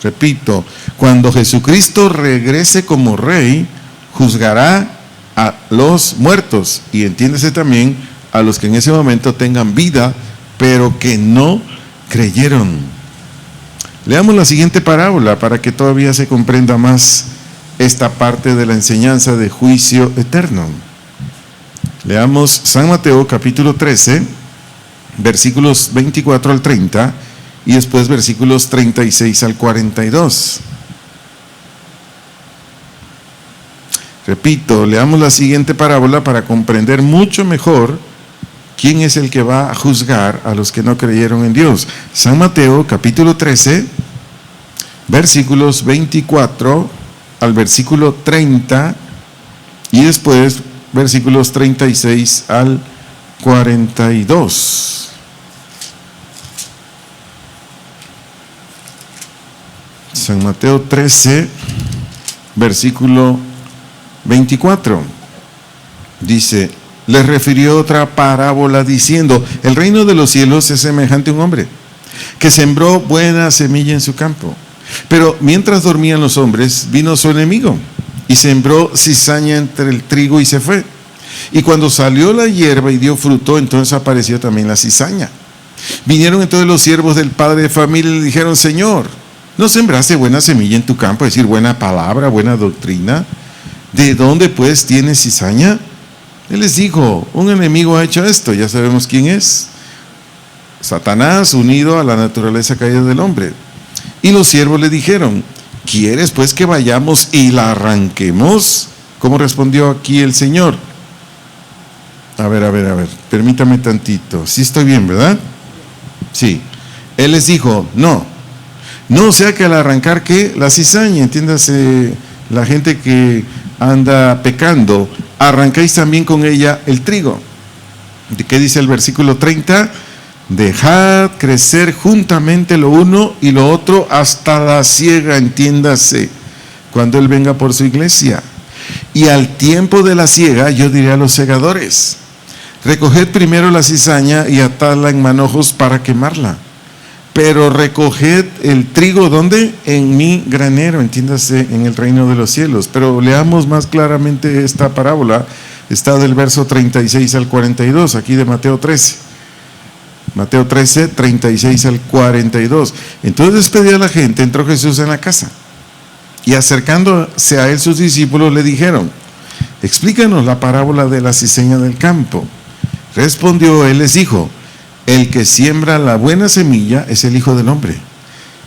Repito, cuando Jesucristo regrese como Rey, juzgará a los muertos, y entiéndese también a los que en ese momento tengan vida, pero que no creyeron. Leamos la siguiente parábola para que todavía se comprenda más esta parte de la enseñanza de juicio eterno. Leamos San Mateo capítulo 13, versículos 24 al 30, y después versículos 36 al 42. Repito, leamos la siguiente parábola para comprender mucho mejor quién es el que va a juzgar a los que no creyeron en Dios. San Mateo capítulo 13, versículos 24 al versículo 30, y después versículos 36 al 42. San Mateo 13, versículo 24. Dice: les refirió otra parábola diciendo: el reino de los cielos es semejante a un hombre que sembró buena semilla en su campo. Pero mientras dormían los hombres, vino su enemigo y sembró cizaña entre el trigo y se fue. Y cuando salió la hierba y dio fruto, entonces apareció también la cizaña. Vinieron entonces los siervos del padre de familia y le dijeron: Señor, ¿no sembraste buena semilla en tu campo? Es decir, buena palabra, buena doctrina. ¿De dónde pues tienes cizaña? Él les dijo: un enemigo ha hecho esto. Ya sabemos quién es: Satanás, unido a la naturaleza caída del hombre. Y los siervos le dijeron: ¿quieres pues que vayamos y la arranquemos? ¿Cómo respondió aquí el Señor? A ver, permítame tantito. Sí estoy bien, ¿verdad? Sí. Él les dijo: no sea que al arrancar, ¿qué? La cizaña, entiéndase, la gente que anda pecando, arrancáis también con ella el trigo. ¿De qué dice el versículo 30? Dejad crecer juntamente lo uno y lo otro hasta la siega, entiéndase, cuando Él venga por su iglesia. Y al tiempo de la siega, yo diré a los segadores: recoged primero la cizaña y atadla en manojos para quemarla. Pero recoged el trigo, ¿dónde? En mi granero, entiéndase, en el reino de los cielos. Pero leamos más claramente esta parábola. Está del verso 36 al 42, aquí de Mateo 13. Mateo 13, 36 al 42. Entonces despedía a la gente, entró Jesús en la casa. Y acercándose a él sus discípulos le dijeron: explícanos la parábola de la cizaña del campo. Respondió él, les dijo: el que siembra la buena semilla es el Hijo del Hombre.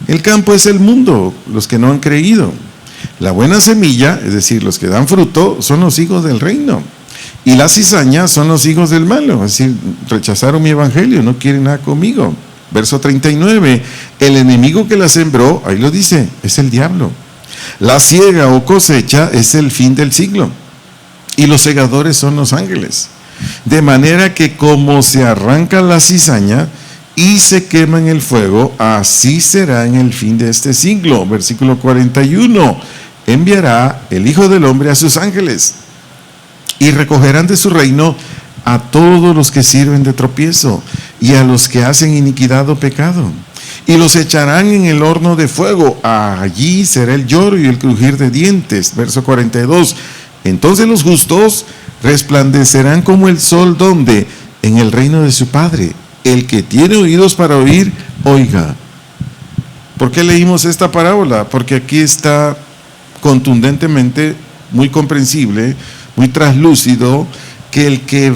El campo es el mundo, los que no han creído. La buena semilla, es decir, los que dan fruto, son los hijos del reino. Y la cizaña son los hijos del malo, es decir, rechazaron mi evangelio, no quieren nada conmigo. Verso 39, el enemigo que la sembró, ahí lo dice, es el diablo. La siega o cosecha es el fin del siglo, y los segadores son los ángeles. De manera que como se arranca la cizaña y se quema en el fuego, así será en el fin de este siglo. Versículo 41, enviará el Hijo del Hombre a sus ángeles, y recogerán de su reino a todos los que sirven de tropiezo y a los que hacen iniquidad o pecado, y los echarán en el horno de fuego. Allí será el lloro y el crujir de dientes. Verso 42, entonces los justos resplandecerán como el sol, ¿dónde? En el reino de su Padre. El que tiene oídos para oír, oiga. ¿Por qué leímos esta parábola? Porque aquí está contundentemente, muy comprensible, muy traslúcido, que el que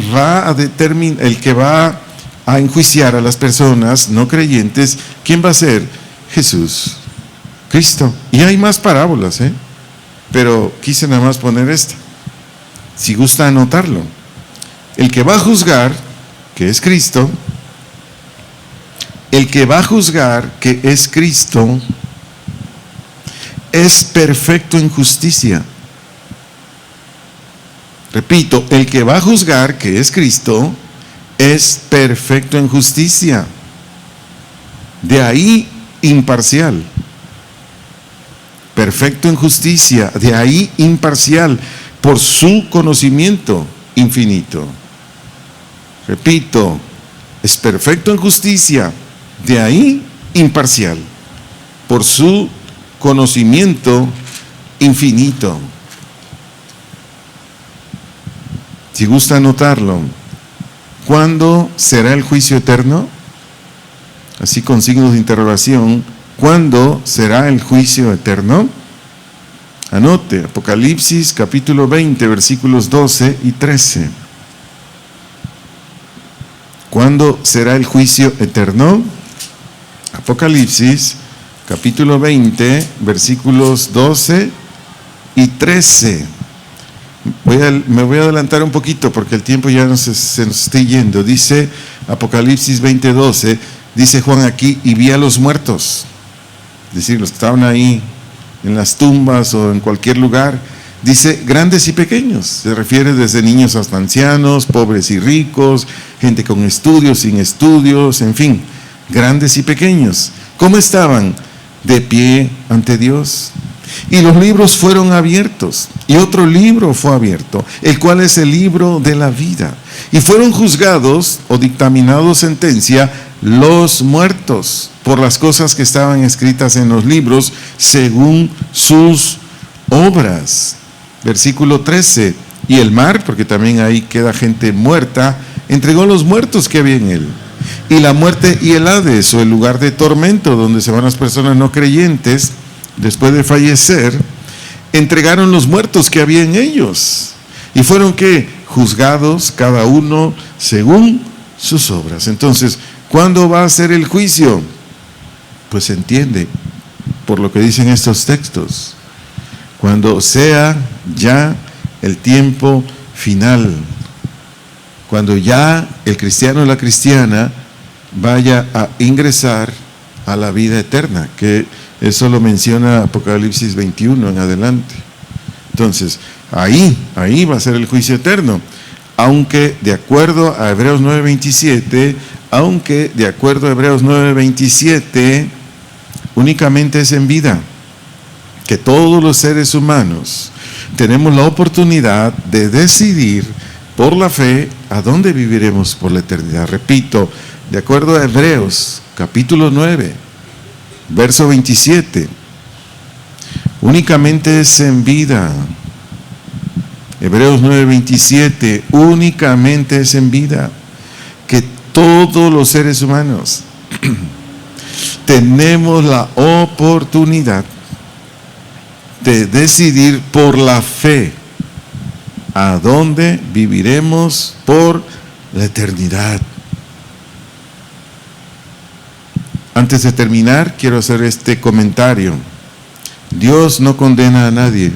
va a enjuiciar a las personas no creyentes, ¿quién va a ser? Jesús, Cristo. Y hay más parábolas, pero quise nada más poner esta, si gusta anotarlo. El que va a juzgar, que es Cristo, el que va a juzgar, que es Cristo, es perfecto en justicia. Repito, el que va a juzgar, que es Cristo, es perfecto en justicia. De ahí imparcial. Perfecto en justicia, de ahí imparcial, por su conocimiento infinito. Repito, es perfecto en justicia, de ahí imparcial, por su conocimiento infinito. Si gusta anotarlo, ¿cuándo será el juicio eterno? Así con signos de interrogación, ¿cuándo será el juicio eterno? Anote, Apocalipsis capítulo 20, versículos 12 y 13. ¿Cuándo será el juicio eterno? Apocalipsis capítulo 20, versículos 12 y 13. Me voy a adelantar un poquito porque el tiempo ya se nos está yendo. Dice Apocalipsis 20:12, dice Juan aquí: y vi a los muertos, es decir, los que estaban ahí en las tumbas o en cualquier lugar. Dice grandes y pequeños, se refiere desde niños hasta ancianos, pobres y ricos, gente con estudios, sin estudios, en fin, grandes y pequeños. ¿Cómo estaban? De pie ante Dios. Y los libros fueron abiertos, y otro libro fue abierto, el cual es el libro de la vida. Y fueron juzgados o dictaminados sentencia los muertos por las cosas que estaban escritas en los libros según sus obras. Versículo 13, y el mar, porque también ahí queda gente muerta, entregó los muertos que había en él. Y la muerte y el Hades, o el lugar de tormento donde se van las personas no creyentes después de fallecer, entregaron los muertos que había en ellos. Y fueron ¿qué? Juzgados cada uno según sus obras. Entonces, ¿cuándo va a ser el juicio? Pues se entiende por lo que dicen estos textos. Cuando sea ya el tiempo final. Cuando ya el cristiano o la cristiana vaya a ingresar a la vida eterna, que eso lo menciona Apocalipsis 21 en adelante. Entonces, ahí va a ser el juicio eterno. Aunque de acuerdo a Hebreos 9:27, únicamente es en vida que todos los seres humanos tenemos la oportunidad de decidir por la fe a dónde viviremos por la eternidad. Repito, de acuerdo a Hebreos capítulo 9, verso 27, únicamente es en vida. Hebreos 9:27, únicamente es en vida que todos los seres humanos tenemos la oportunidad de decidir por la fe a dónde viviremos por la eternidad. Antes de terminar, quiero hacer este comentario. Dios no condena a nadie.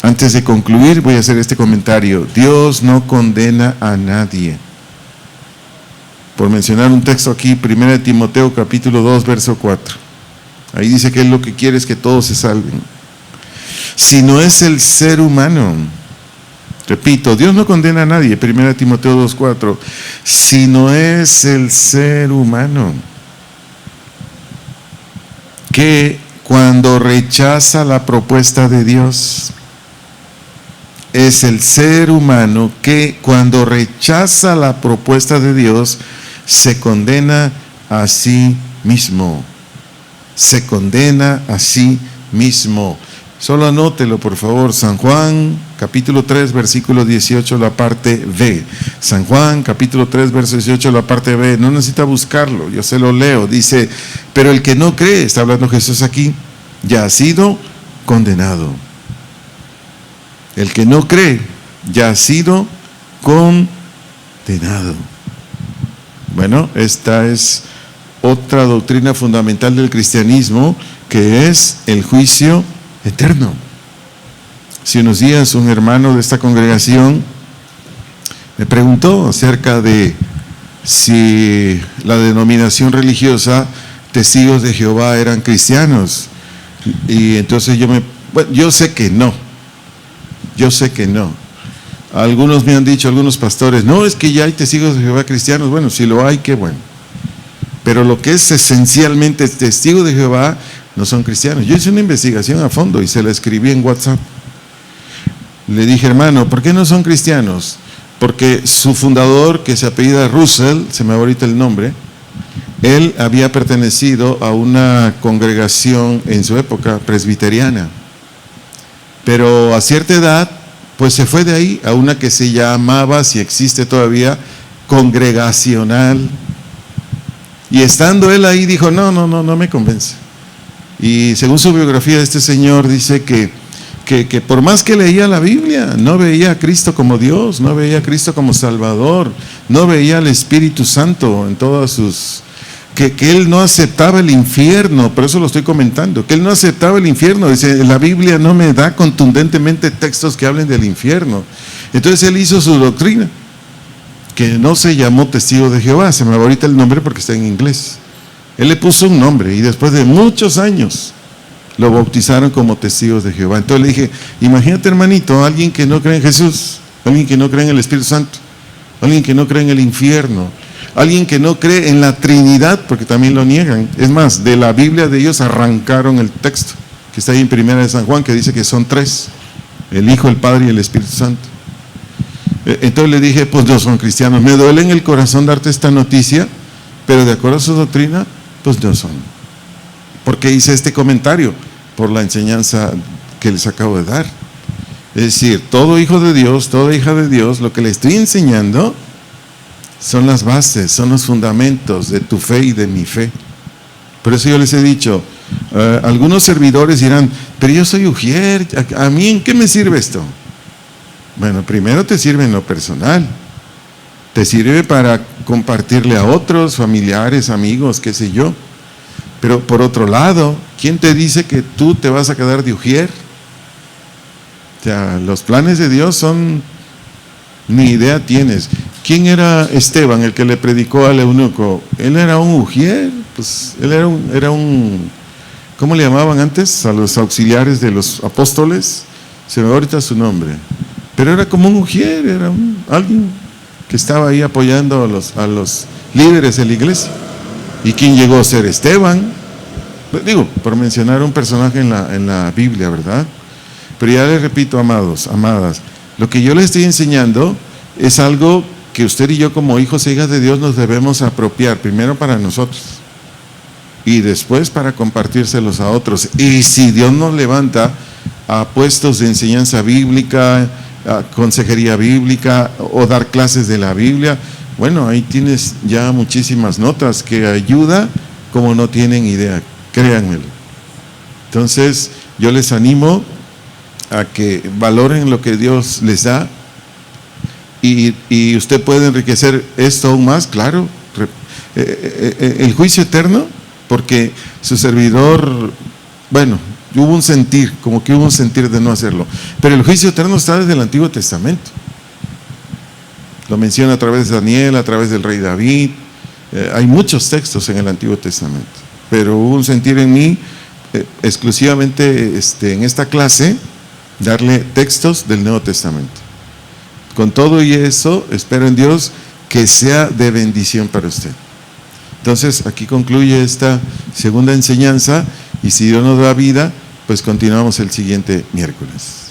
Antes de concluir, voy a hacer este comentario. Dios no condena a nadie. Por mencionar un texto aquí, 1 Timoteo capítulo 2, verso 4. Ahí dice que Él lo que quiere es que todos se salven. Si no es el ser humano, repito, Dios no condena a nadie, 1 Timoteo 2, 4. Si no es el ser humano que cuando rechaza la propuesta de Dios, es el ser humano que cuando rechaza la propuesta de Dios se condena a sí mismo. Se condena a sí mismo. Solo anótelo, por favor. San Juan, capítulo 3, versículo 18, la parte B. San Juan, capítulo 3, verso 18, la parte B. No necesita buscarlo, yo se lo leo. Dice, pero el que no cree, está hablando Jesús aquí, ya ha sido condenado. El que no cree, ya ha sido condenado. Bueno, esta es otra doctrina fundamental del cristianismo, que es el juicio eterno. Hace unos días un hermano de esta congregación me preguntó acerca de si la denominación religiosa Testigos de Jehová eran cristianos. Y entonces yo sé que no. Algunos me han dicho, algunos pastores, no, es que ya hay testigos de Jehová cristianos. Bueno, si lo hay, qué bueno. Pero lo que es esencialmente testigos de Jehová no son cristianos. Yo hice una investigación a fondo y se la escribí en WhatsApp. Le dije, hermano, ¿por qué no son cristianos? Porque su fundador, que se apellida Russell, se me va ahorita el nombre, él había pertenecido a una congregación en su época presbiteriana. Pero a cierta edad, pues se fue de ahí a una que se llamaba, si existe todavía, congregacional. Y estando él ahí dijo, no me convence. Y según su biografía, este señor dice que por más que leía la Biblia, no veía a Cristo como Dios, no veía a Cristo como Salvador, no veía al Espíritu Santo en todas sus... Que él no aceptaba el infierno, por eso lo estoy comentando, que él no aceptaba el infierno. Dice, la Biblia no me da contundentemente textos que hablen del infierno. Entonces él hizo su doctrina, que no se llamó Testigo de Jehová, se me va ahorita el nombre porque está en inglés. Él le puso un nombre y después de muchos años lo bautizaron como Testigos de Jehová. Entonces le dije, imagínate, hermanito, alguien que no cree en Jesús, alguien que no cree en el Espíritu Santo, alguien que no cree en el infierno, alguien que no cree en la Trinidad, porque también lo niegan. Es más, de la Biblia de ellos arrancaron el texto, que está ahí en 1 de San Juan, que dice que son tres, el Hijo, el Padre y el Espíritu Santo. Entonces le dije, pues no son cristianos. Me duele en el corazón darte esta noticia, pero de acuerdo a su doctrina, pues no son. ¿Por qué hice este comentario? Por la enseñanza que les acabo de dar. Es decir, todo hijo de Dios, toda hija de Dios, lo que le estoy enseñando son las bases, son los fundamentos de tu fe y de mi fe. Por eso yo les he dicho, algunos servidores dirán, pero yo soy ujier, ¿a mí en qué me sirve esto? Bueno, primero te sirve en lo personal, te sirve para compartirle a otros, familiares, amigos, qué sé yo. Pero por otro lado, ¿quién te dice que tú te vas a quedar de ujier? O sea, los planes de Dios son, ni idea tienes. ¿Quién era Esteban, el que le predicó al eunuco? Él era un ujier, pues él era un ¿cómo le llamaban antes a los auxiliares de los apóstoles? Se me va ahorita su nombre. Pero era como un ujier, era alguien que estaba ahí apoyando a los líderes de la iglesia. ¿Y quién llegó a ser? Esteban. Digo, por mencionar un personaje en la Biblia, ¿verdad? Pero ya les repito, amados, amadas, lo que yo les estoy enseñando es algo que usted y yo como hijos e hijas de Dios nos debemos apropiar, primero para nosotros y después para compartírselos a otros. Y si Dios nos levanta a puestos de enseñanza bíblica, a consejería bíblica o dar clases de la Biblia, bueno, ahí tienes ya muchísimas notas que ayuda como no tienen idea, créanmelo. Entonces yo les animo a que valoren lo que Dios les da y usted puede enriquecer esto aún más, claro, el juicio eterno, porque su servidor, bueno, hubo un sentir, como que hubo un sentir de no hacerlo, pero el juicio eterno está desde el Antiguo Testamento, lo menciona a través de Daniel, a través del rey David, hay muchos textos en el Antiguo Testamento, pero hubo un sentir en mí, exclusivamente en esta clase, darle textos del Nuevo Testamento. Con todo y eso, espero en Dios que sea de bendición para usted. Entonces, aquí concluye esta segunda enseñanza y si Dios nos da vida, pues continuamos el siguiente miércoles.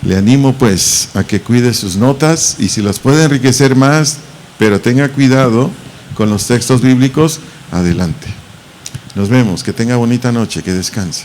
Le animo pues a que cuide sus notas y si las puede enriquecer más, pero tenga cuidado con los textos bíblicos, adelante. Nos vemos, que tenga bonita noche, que descanse.